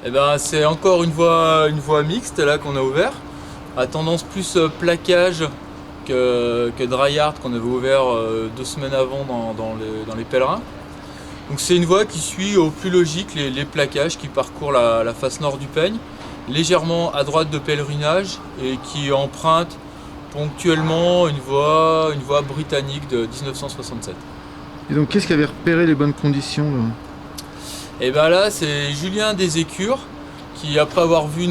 Eh ben, c'est encore une voie mixte là qu'on a ouvert, à tendance plus plaquage que dry yard qu'on avait ouvert 2 semaines avant dans les pèlerins. Donc c'est une voie qui suit au plus logique les plaquages qui parcourent la face nord du Peigne, légèrement à droite de pèlerinage et qui emprunte ponctuellement une voie britannique de 1967. Et donc, qu'est-ce qui avait repéré les bonnes conditions là? Et bien là, c'est Julien Desécures qui, après avoir vu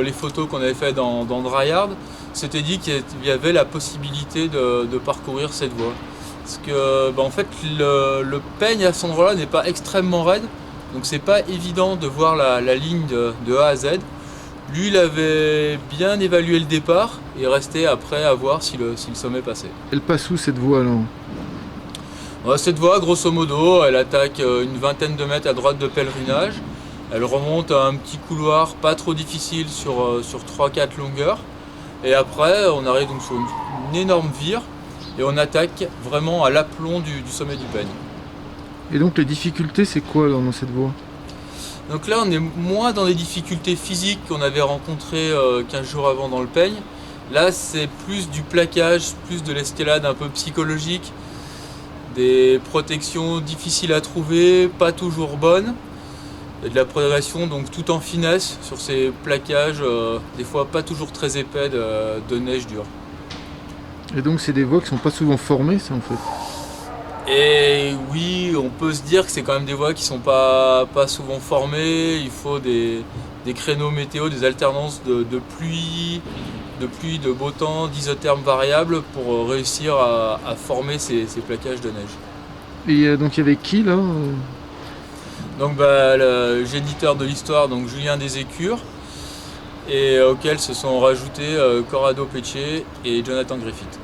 les photos qu'on avait fait dans Dryard, s'était dit qu'il y avait la possibilité de parcourir cette voie. Parce que, en fait, le Peigne à cet endroit-là n'est pas extrêmement raide, donc c'est pas évident de voir la ligne de A à Z. Lui, il avait bien évalué le départ et restait après à voir si le sommet passait. Elle passe où cette voie là? Ouais, cette voie, grosso modo, elle attaque une vingtaine de mètres à droite de pèlerinage. Elle remonte à un petit couloir pas trop difficile sur 3-4 longueurs. Et après, on arrive donc sur une énorme vire et on attaque vraiment à l'aplomb du sommet du Peigne. Et donc, les difficultés, c'est quoi là, dans cette voie? Donc là, on est moins dans les difficultés physiques qu'on avait rencontrées 15 jours avant dans le Peigne. Là, c'est plus du plaquage, plus de l'escalade un peu psychologique, des protections difficiles à trouver, pas toujours bonnes, et de la progression donc tout en finesse sur ces plaquages, des fois pas toujours très épais de neige dure. Et donc, c'est des voies qui sont pas souvent formées, ça en fait. Et oui, on peut se dire que c'est quand même des voies qui sont pas souvent formées. Il faut des créneaux météo, des alternances de pluie, de beau temps, d'isothermes variables pour réussir à former ces plaquages de neige. Et donc, il y avait qui là? Donc le géniteur de l'histoire, donc Julien Desécures, et auquel se sont rajoutés Corrado Pecce et Jonathan Griffith.